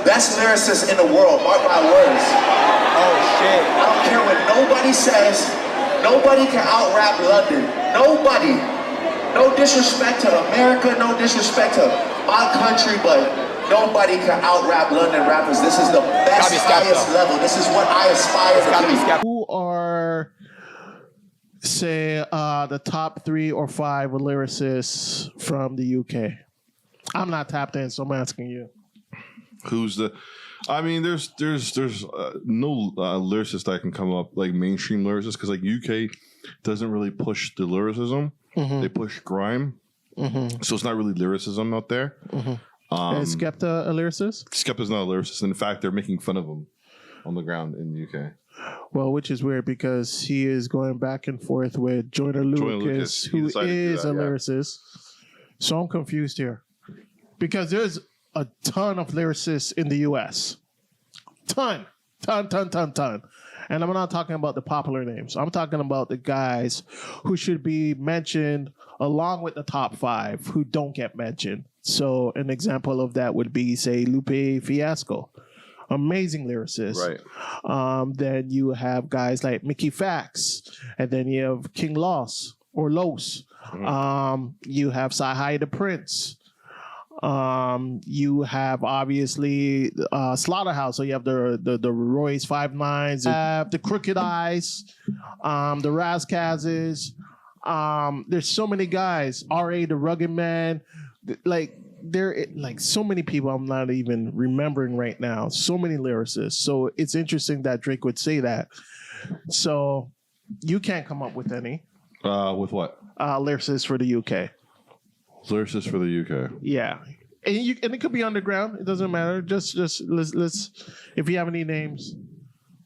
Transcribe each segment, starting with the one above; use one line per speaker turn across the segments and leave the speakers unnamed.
best lyricists in the world, mark my words.
Oh shit.
I don't care what nobody says, nobody can out-rap London. Nobody. No disrespect to America, no disrespect to my country, but nobody can out-rap London rappers. This is the best, highest level. This is what I aspire to be.
Who are, say, the top 3 or 5 lyricists from the UK? I'm not tapped in, so I'm asking you.
Who's the? I mean, there's no lyricist that can come up like mainstream lyricists because like UK doesn't really push the lyricism. Mm-hmm. They push grime, so it's not really lyricism out there. Mm-hmm.
Is Skepta a lyricist?
Skepta's not a lyricist. In fact, they're making fun of him on the ground in the UK.
Well, which is weird because he is going back and forth with Joyner Lucas, who is a lyricist. So I'm confused here because there's a ton of lyricists in the U.S. Ton. And I'm not talking about the popular names. I'm talking about the guys who should be mentioned along with the top 5 who don't get mentioned. So an example of that would be, say, Lupe Fiasco. Amazing lyricist.
Right.
Then you have guys like Mickey Fax. And then you have King Los or Los. Mm-hmm. You have Sahai the Prince. You have obviously Slaughterhouse, so you have the Royce 5'9s, you have the Crooked Eyes, the Razzcazzes. There's so many guys. R.A. the Rugged Man, like so many people I'm not even remembering right now. So many lyricists. So it's interesting that Drake would say that. So you can't come up with any.
With what?
Lyricists for the UK.
Lyricists for the UK.
Yeah. And it could be underground. It doesn't matter. Just let's if you have any names,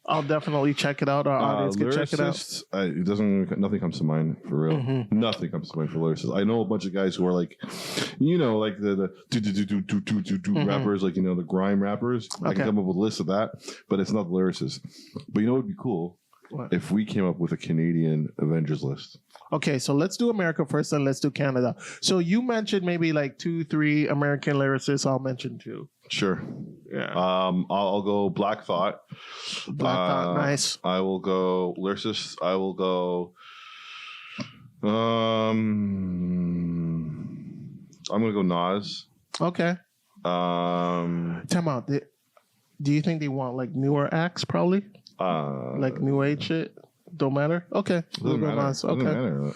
I'll definitely check it out. Our audience can check it out.
Nothing comes to mind for real. Mm-hmm. Nothing comes to mind for lyricists. I know a bunch of guys who are like, like the rappers, like the grime rappers. Okay. I can come up with a list of that, but it's not the lyricists. But you know what would be cool? What? If we came up with a Canadian Avengers list.
Okay, so let's do America first, and let's do Canada. So you mentioned maybe like 2-3 American lyricists. I'll mention 2.
Sure.
Yeah.
I'll go Black Thought.
Black Thought, nice.
I will go lyricists. I will go. I'm gonna go Nas.
Okay. Time out. Do you think they want like newer acts? Probably. Like new age shit. Don't matter. Okay.
Doesn't matter.
Nice. Okay.
Doesn't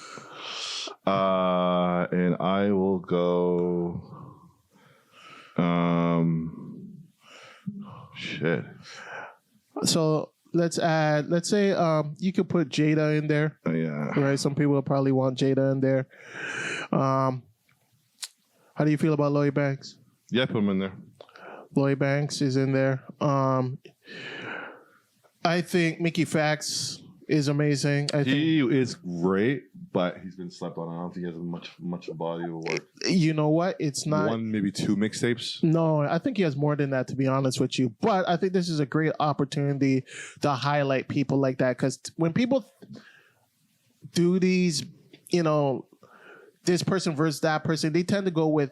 matter. And I will go. Shit.
So let's say you could put Jada in there.
Yeah.
Right. Some people probably want Jada in there. How do you feel about Lloyd Banks?
Yeah, put him in there.
Lloyd Banks is in there. I think Mickey Fax is amazing.
He is great, but he's been slept on. I don't think he has much body of work.
You know what? It's not
1, maybe 2 mixtapes.
No, I think he has more than that, to be honest with you. But I think this is a great opportunity to highlight people like that, because when people do these, this person versus that person, they tend to go with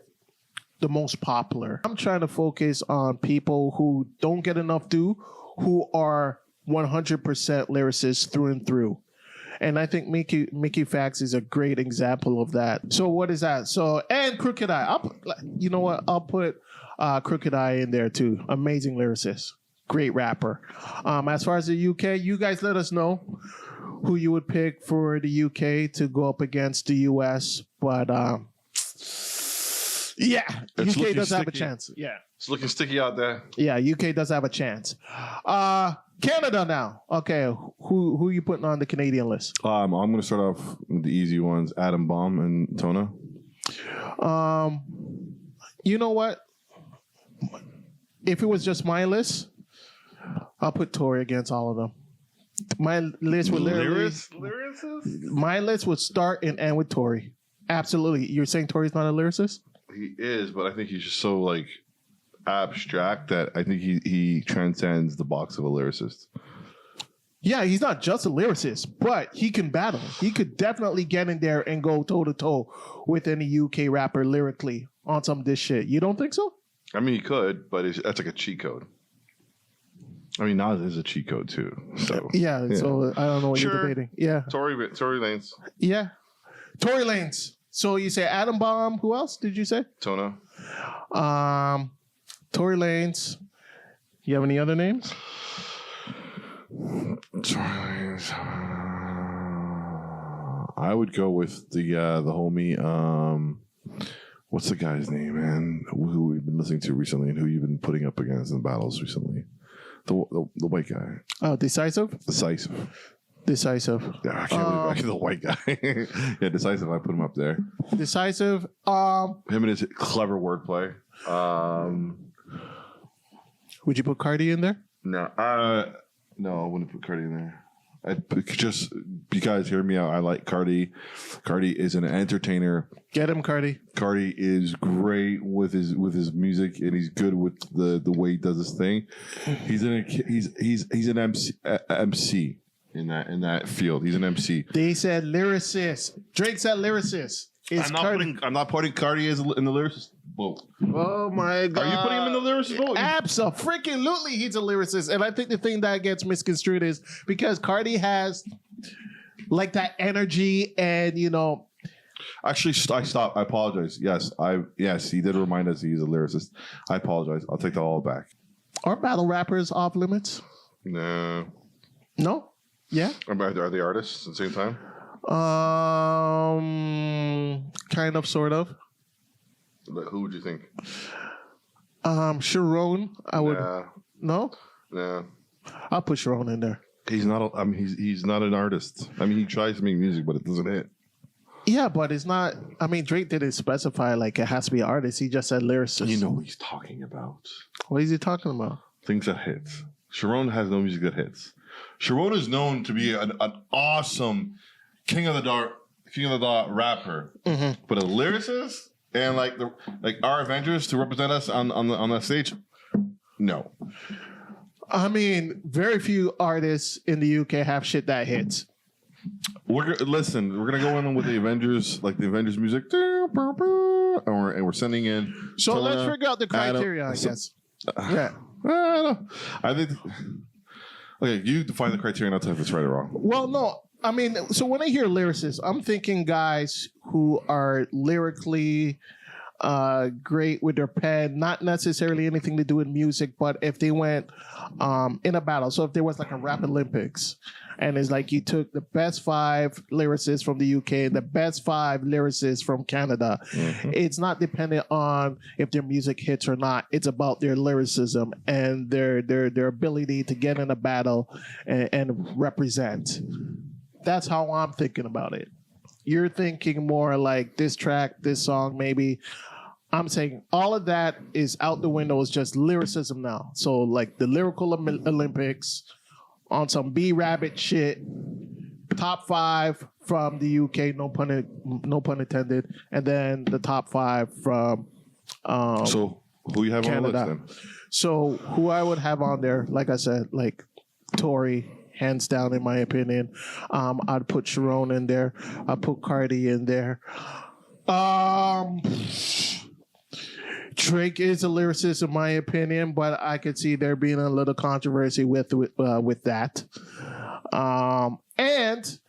the most popular. I'm trying to focus on people who don't get enough due, who are 100% lyricists through and through. And I think Mickey Fax is a great example of that. So what is that? And Crooked Eye. I'll put Crooked Eye in there too. Amazing lyricist. Great rapper. As far as the UK, you guys let us know who you would pick for the UK to go up against the US. But yeah, UK does have a chance. Yeah.
It's looking sticky out there.
Yeah, UK does have a chance. Canada now. Okay, who are you putting on the Canadian list?
I'm going to start off with the easy ones. Adam Bomb and Tona.
You know what? If it was just my list, I'll put Tory against all of them. My list would literally... Lyricists? My list would start and end with Tory. Absolutely. You're saying Tory's not a lyricist?
He is, but I think he's just so like abstract that I think he transcends the box of a lyricist.
Yeah, he's not just a lyricist, but he can battle. He could definitely get in there and go toe to toe with any UK rapper lyrically on some of this shit. You don't think so?
I mean, he could, but that's like a cheat code. I mean, Nas is a cheat code too. So
yeah. So I don't know what you're debating. Yeah.
Tory Lanez.
Yeah. Tory Lanez. So you say Adam Bomb. Who else did you say?
Tona.
Tory Lanez. You have any other names?
Tory Lanez. I would go with the homie. What's the guy's name, man? Who we've been listening to recently, and who you've been putting up against in battles recently? The white guy.
Oh, Decisive.
Decisive. Yeah, I can't believe the white guy. Yeah, Decisive. I put him up there.
Decisive.
Him and his clever wordplay.
Would you put Cardi in there?
No, no, I wouldn't put Cardi in there. Just you guys hear me out. I like Cardi. Cardi is an entertainer.
Get him, Cardi.
Cardi is great with his music, and he's good with the way he does his thing. He's an MC in that field. He's an MC.
They said lyricist. Drake said lyricist.
I'm not putting Cardi as in the lyricist boat.
Oh my god!
Are you putting him in the lyricist boat?
Absolutely, he's a lyricist, and I think the thing that gets misconstrued is because Cardi has like that energy, and
Actually, I stopped. I apologize. Yes, he did remind us he's a lyricist. I apologize. I'll take that all back.
Are battle rappers off limits?
No.
No. Yeah.
Are they artists at the same time?
Kind of, sort of.
Who would you think?
Sharon. I would. No.
No.
I'll put Sharon in there.
He's not. He's not an artist. I mean, he tries to make music, but it doesn't hit.
Yeah, but it's not. I mean, Drake didn't specify like it has to be an artist. He just said lyricist.
You know what he's talking about.
What is he talking about?
Things that hit. Sharon has no music that hits. Sharon is known to be an awesome king of the dot rapper, but a lyricist and like our Avengers to represent us on that stage. No.
I mean, very few artists in the UK have shit that hits.
We're gonna go in with the Avengers, like the Avengers music, and we're sending in.
So let's figure out the criteria, I guess. Yeah,
I think. Okay, you define the criteria, and I'll tell you if it's right or wrong.
Well, no, I mean, so when I hear lyricists, I'm thinking guys who are lyrically great with their pen, not necessarily anything to do with music, but if they went in a battle, so if there was like a rap Olympics, and it's like you took the best 5 lyricists from the UK and the best 5 lyricists from Canada. It's not dependent on if their music hits or not. It's about their lyricism and their ability to get in a battle and represent. That's how I'm thinking about it. You're thinking more like this track, this song, maybe. I'm saying all of that is out the window. It's just lyricism now. So like the lyrical Olympics on some B-Rabbit shit, top 5 from the UK, no pun intended, and then the top 5 from
so who you have
Canada.
On the list then?
So who I would have on there, like I said, like Tory, hands down in my opinion. I'd put Sharon in there. I'd put Cardi in there. Drake is a lyricist in my opinion, but I could see there being a little controversy with that. And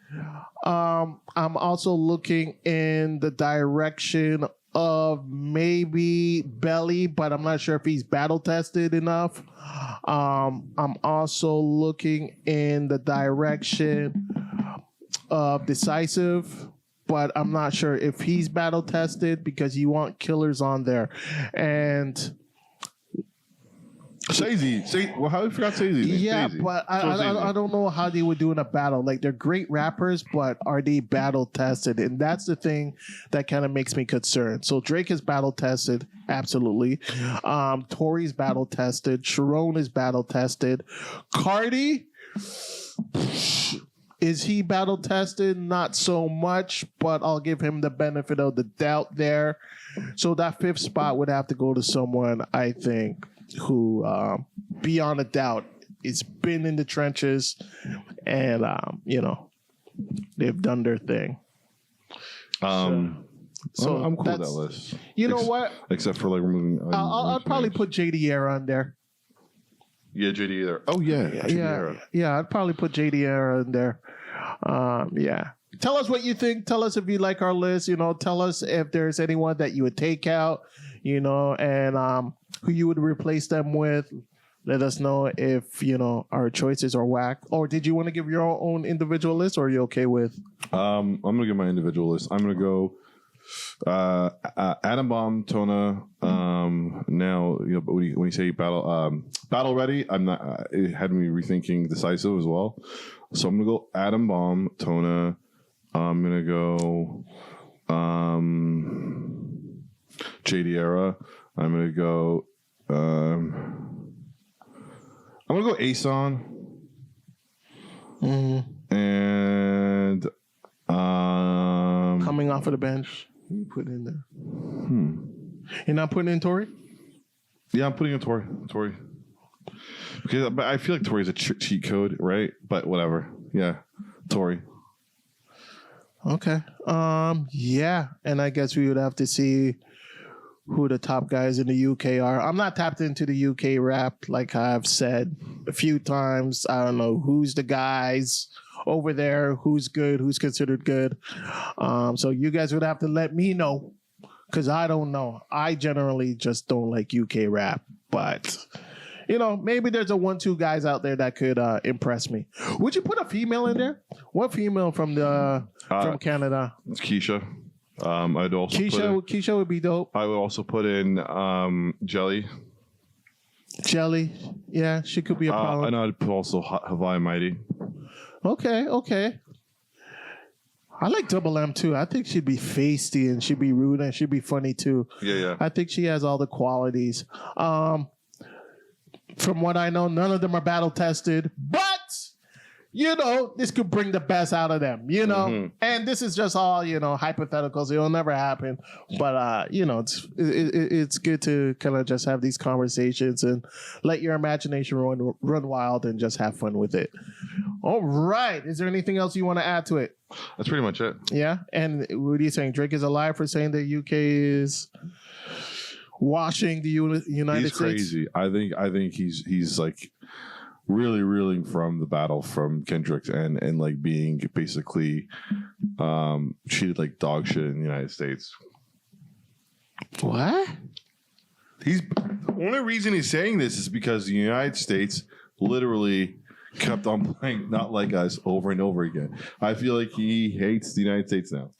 I'm also looking in the direction of maybe Belly, but I'm not sure if he's battle tested enough. I'm also looking in the direction of Decisive, but I'm not sure if he's battle tested because you want killers on there. And
Shazy. Well, how you forgot Shazy?
yeah,
Shazy.
but I don't know how they would do in a battle. Like they're great rappers, but are they battle tested? And that's the thing that kind of makes me concerned. So Drake is battle tested, absolutely. Tory's battle tested. Sharon is battle tested. Cardi. Is he battle tested? Not so much, but I'll give him the benefit of the doubt there. So that 5th spot would have to go to someone, I think, who, beyond a doubt, has been in the trenches and, they've done their thing. So
I'm cool with that list.
You know what?
Except for like removing.
I'll probably put JD Era on there.
Yeah, JD Era. Oh yeah, JD Era.
Yeah. I'd probably put JD Era in there. Yeah. Tell us what you think. Tell us if you like our list. Tell us if there's anyone that you would take out. And who you would replace them with. Let us know if our choices are whack. Or did you want to give your own individual list, or are you okay with?
I'm gonna give my individual list. I'm gonna go Atom Bomb, Tona. Now when you say battle ready, I'm not. It had me rethinking decisive as well. So I'm gonna go Atom Bomb, Tona. I'm gonna go JD Era. I'm gonna go. I'm gonna go Ason. And
coming off of the bench, you put in there. You're not putting in Tory?
Yeah, I'm putting in Tory. But I feel like Tory's a cheat code, right? But whatever. Yeah, Tory.
Okay. Yeah, and I guess we would have to see who the top guys in the UK are. I'm not tapped into the UK rap, like I've said a few times. I don't know who's the guys over there, who's good, who's considered good. So you guys would have to let me know, because I don't know. I generally just don't like UK rap, but maybe there's a 1-2 guys out there that could impress me. Would you put a female in there? What female from Canada?
It's Keisha. I'd also
Keisha would be dope.
I would also put in Jelly.
Yeah, she could be a problem.
And I'd put also Hawaii Mighty.
Okay. I like Double M too. I think she'd be feisty and she'd be rude and she'd be funny too.
Yeah.
I think she has all the qualities. From what I know, none of them are battle tested, but this could bring the best out of them, and this is just all, hypotheticals. It'll never happen, but, it's good to kind of just have these conversations and let your imagination run wild and just have fun with it. All right. Is there anything else you want to add to it?
That's pretty much it.
Yeah. And what are you saying? Drake is a liar for saying the UK is washing the United States?
He's crazy. I think he's like really reeling from the battle from Kendrick and like being basically treated like dog shit in the United States.
What?
The only reason he's saying this is because the United States literally kept on playing Not Like Us over and over again. I feel like he hates the United States now.